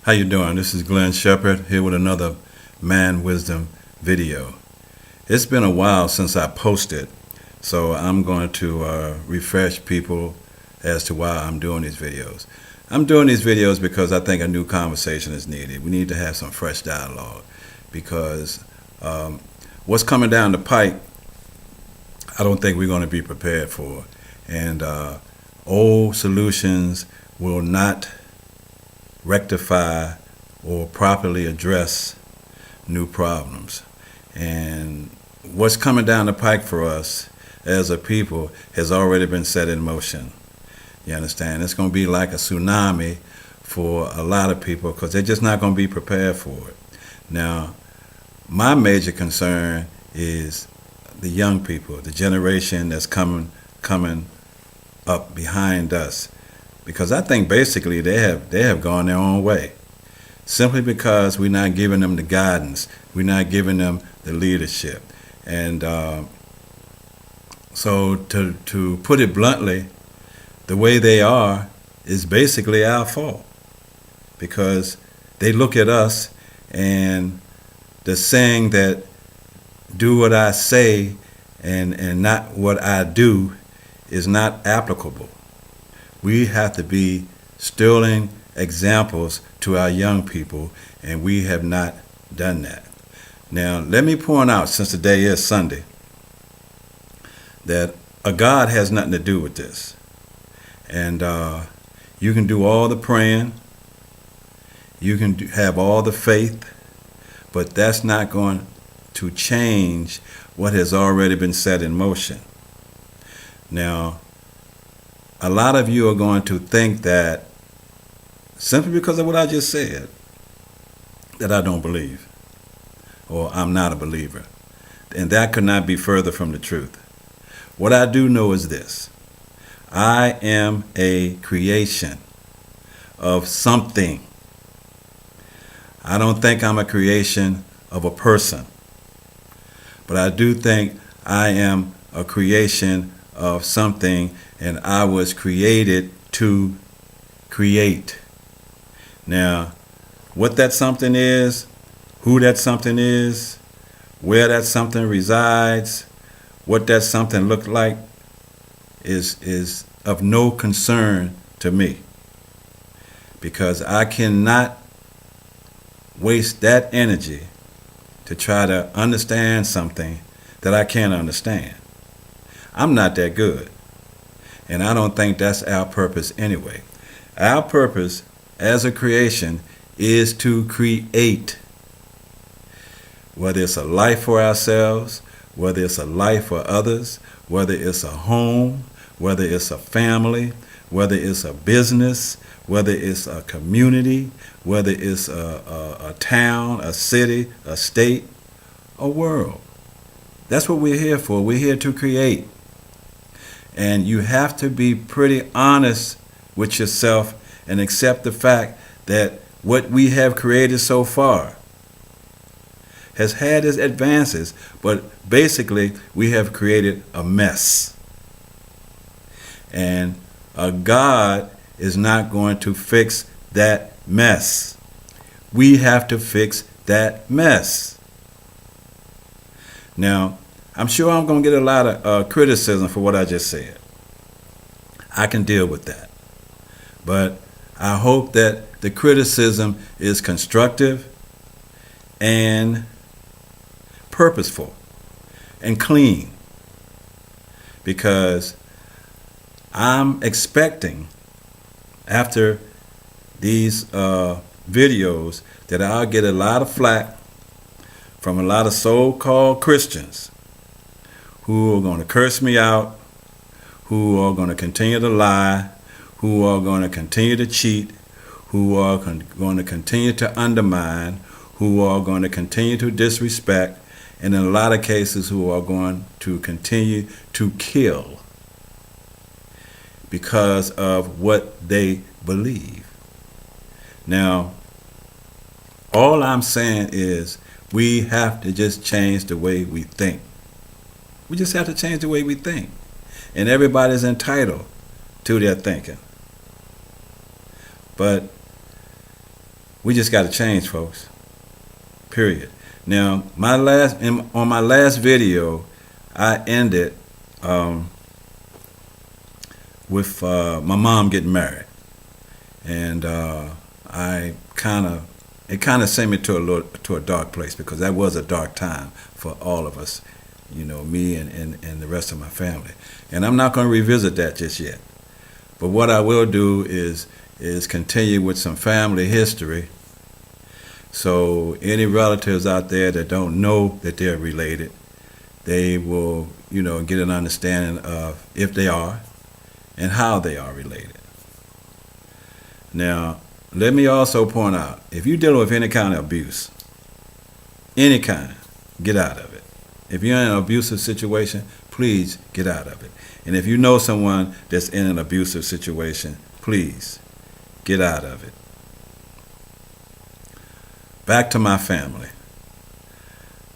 How you doing? This is Glenn Shepard here with another Man Wisdom video. It's been a while since I posted, so I'm going to refresh people as to why I'm doing these videos. I'm doing these videos because I think a new conversation is needed. We need to have some fresh dialogue because what's coming down the pike, I don't think we're going to be prepared for. And old solutions will not rectify or properly address new problems. And what's coming down the pike for us as a people has already been set in motion. You understand? It's going to be like a tsunami for a lot of people because they're just not going to be prepared for it. Now, my major concern is the young people, the generation that's coming up behind us. Because I think basically they have gone their own way, simply because we're not giving them the guidance, we're not giving them the leadership, and so to put it bluntly, the way they are is basically our fault, because they look at us and the saying that do what I say and not what I do is not applicable. We have to be sterling examples to our young people, and we have not done that. Now, let me point out, since today is Sunday, that a God has nothing to do with this. And you can do all the praying, you can have all the faith, but that's not going to change what has already been set in motion. Now, a lot of you are going to think that simply because of what I just said, that I don't believe, or I'm not a believer. And that could not be further from the truth. What I do know is this: I am a creation of something. I don't think I'm a creation of a person, but I do think I am a creation of something, and I was created to create. Now, what that something is, who that something is, where that something resides, what that something looked like is of no concern to me, because I cannot waste that energy to try to understand something that I can't understand. I'm not that good. And I don't think that's our purpose anyway. Our purpose as a creation is to create. Whether it's a life for ourselves, whether it's a life for others, whether it's a home, whether it's a family, whether it's a business, whether it's a community, whether it's a town, a city, a state, a world. That's what we're here for. We're here to create. And you have to be pretty honest with yourself and accept the fact that what we have created so far has had its advances, but basically we have created a mess. And a God is not going to fix that mess. We have to fix that mess. Now, I'm sure I'm going to get a lot of criticism for what I just said. I can deal with that. But I hope that the criticism is constructive and purposeful and clean, because I'm expecting after these videos that I'll get a lot of flack from a lot of so-called Christians who are going to curse me out, who are going to continue to lie, who are going to continue to cheat, who are going to continue to undermine, who are going to continue to disrespect, and in a lot of cases who are going to continue to kill because of what they believe. Now, all I'm saying is we have to just change the way we think. We just have to change the way we think. And everybody's entitled. 2 they're thinking. But We just got to change, folks. Period. Now, on my last video, I ended with my mom getting married, and it kind of sent me to a dark place, because that was a dark time for all of us, me and the rest of my family. And I'm not going to revisit that just yet. But what I will do is continue with some family history. So any relatives out there that don't know that they're related, they will, get an understanding of if they are and how they are related. Now, let me also point out, if you're dealing with any kind of abuse, any kind, get out of it. If you're in an abusive situation, please get out of it. And if you know someone that's in an abusive situation, please get out of it. Back to my family.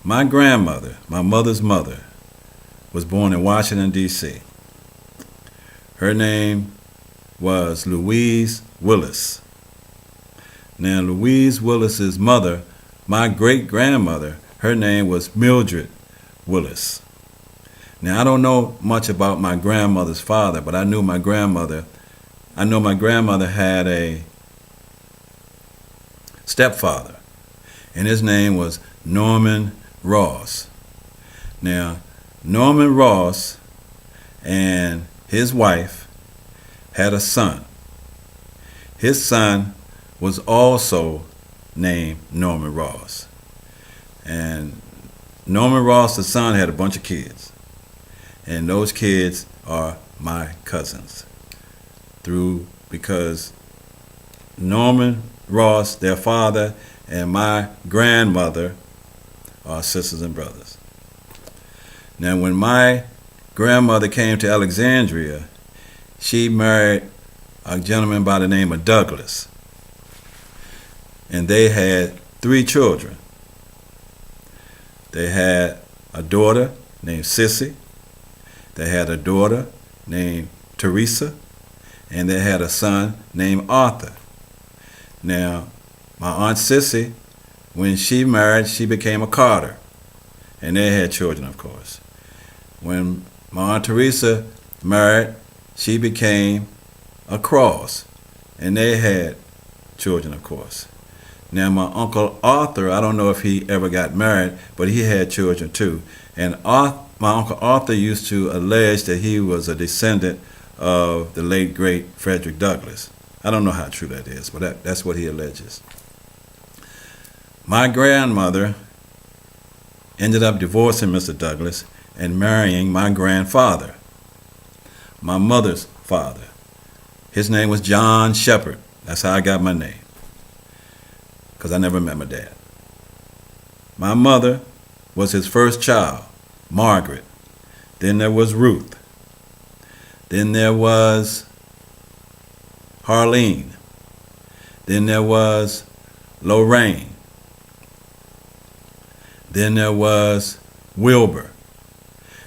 My grandmother, my mother's mother, was born in Washington, D.C. Her name was Louise Willis. Now, Louise Willis's mother, my great-grandmother, her name was Mildred Willis. Now, I don't know much about my grandmother's father, but I know my grandmother had a stepfather, and his name was Norman Ross. Now, Norman Ross and his wife had a son. His son was also named Norman Ross. And Norman Ross, the son, had a bunch of kids. And those kids are my cousins. Because Norman Ross, their father, and my grandmother are sisters and brothers. Now, when my grandmother came to Alexandria, she married a gentleman by the name of Douglas. And they had 3 children. They had a daughter named Sissy. They had a daughter named Teresa. And they had a son named Arthur. Now, my Aunt Sissy, when she married, she became a Carter. And they had children, of course. When my Aunt Teresa married, she became a Cross. And they had children, of course. Now, my Uncle Arthur, I don't know if he ever got married, but he had children too. And my Uncle Arthur used to allege that he was a descendant of the late, great Frederick Douglass. I don't know how true that is, but that's what he alleges. My grandmother ended up divorcing Mr. Douglass and marrying my grandfather, my mother's father. His name was John Shepherd. That's how I got my name, because I never met my dad. My mother was his first child, Margaret. Then there was Ruth. Then there was Harleen. Then there was Lorraine. Then there was Wilbur.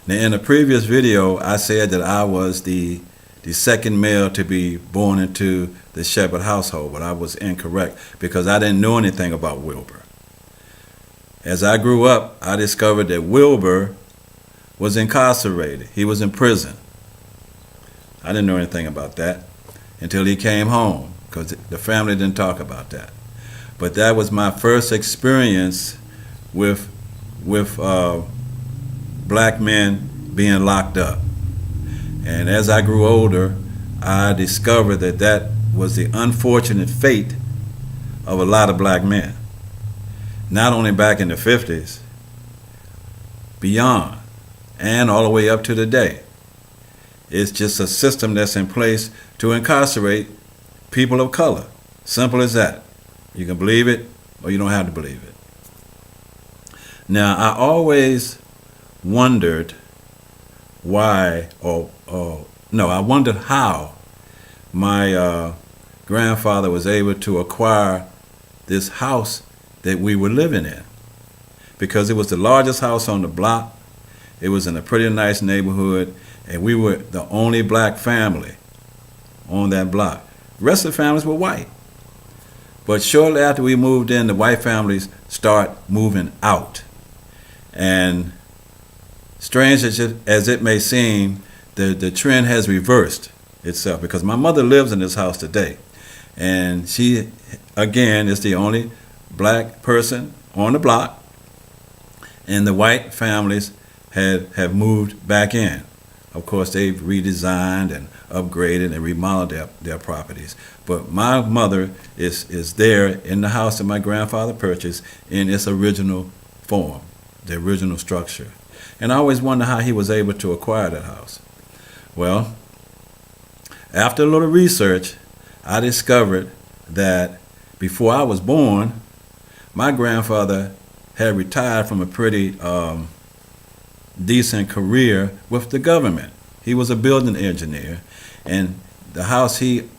Now, in the previous video, I said that I was the second male to be born into the Shepherd household, but I was incorrect because I didn't know anything about Wilbur. As I grew up, I discovered that Wilbur was incarcerated. He was in prison. I didn't know anything about that until he came home, because the family didn't talk about that. But that was my first experience with black men being locked up. And as I grew older, I discovered that was the unfortunate fate of a lot of black men. Not only back in the 50s, beyond, and all the way up to today. It's just a system that's in place to incarcerate people of color. Simple as that. You can believe it, or you don't have to believe it. Now, I always wondered why, I wondered how my grandfather was able to acquire this house that we were living in, because it was the largest house on the block. It was in a pretty nice neighborhood, and we were the only black family on that block. The rest of the families were white. But shortly after we moved in, the white families start moving out. And strange as it may seem, the trend has reversed itself, because my mother lives in this house today. And she, again, is the only black person on the block. And the white families have moved back in. Of course, they've redesigned and upgraded and remodeled their properties. But my mother is there in the house that my grandfather purchased in its original form, the original structure. And I always wonder how he was able to acquire that house. Well, after a little research, I discovered that before I was born, my grandfather had retired from a pretty decent career with the government. He was a building engineer, and the house he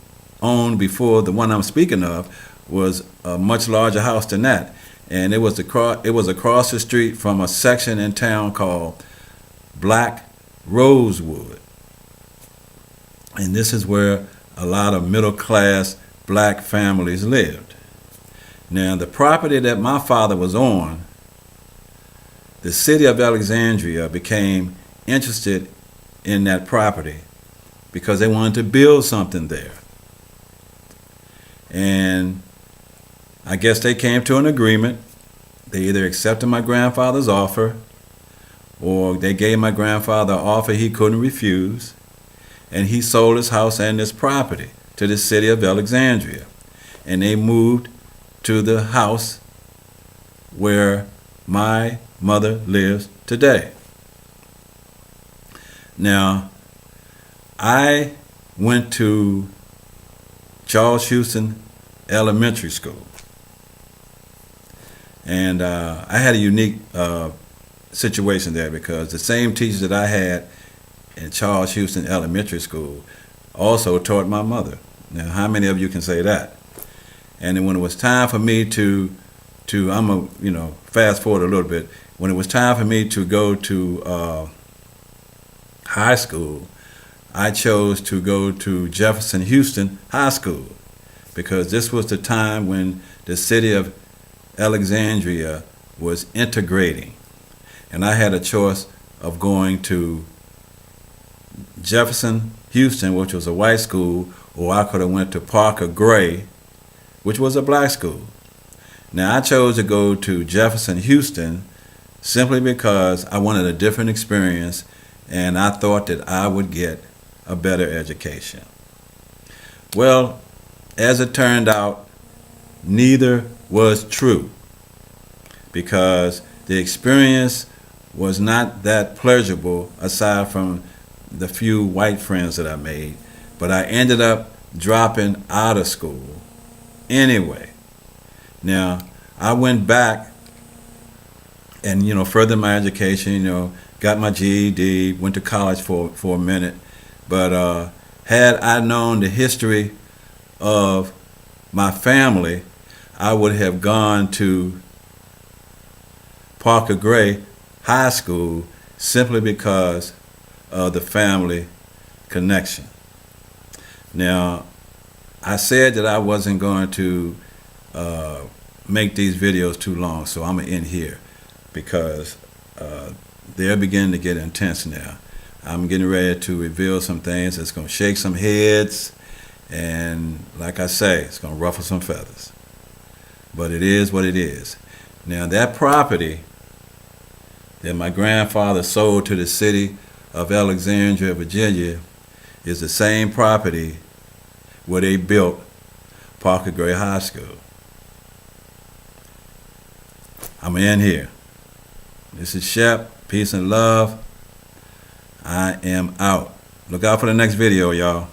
owned before the one I'm speaking of was a much larger house than that. And it was across the street from a section in town called Black Rosewood. And this is where a lot of middle-class black families lived. Now, the property that my father was on, the city of Alexandria became interested in that property because they wanted to build something there. And I guess they came to an agreement. They either accepted my grandfather's offer, or they gave my grandfather an offer he couldn't refuse, and he sold his house and his property to the city of Alexandria. And they moved to the house where my mother lives today. Now, I went to Charles Houston Elementary School. And I had a unique situation there, because the same teachers that I had in Charles Houston Elementary School also taught my mother. Now, how many of you can say that? And then when it was time for me to I'm a, fast forward a little bit. When it was time for me to go to high school, I chose to go to Jefferson Houston High School, because this was the time when the city of Alexandria was integrating. And I had a choice of going to Jefferson Houston, which was a white school, or I could have went to Parker Gray, which was a black school. Now, I chose to go to Jefferson Houston simply because I wanted a different experience, and I thought that I would get a better education. Well, as it turned out, neither was true, because the experience was not that pleasurable aside from the few white friends that I made. But I ended up dropping out of school anyway. Now, I went back and, furthered my education, got my GED, went to college for a minute. But had I known the history of my family, I would have gone to Parker Gray High School simply because of the family connection. Now, I said that I wasn't going to make these videos too long, so I'm going to end here, because they're beginning to get intense now. I'm getting ready to reveal some things that's going to shake some heads, and like I say, it's going to ruffle some feathers. But it is what it is. Now, that property that my grandfather sold to the city of Alexandria, Virginia, is the same property where they built Parker Gray High School. I'm going to end here. This is Shep. Peace and love. I am out. Look out for the next video, y'all.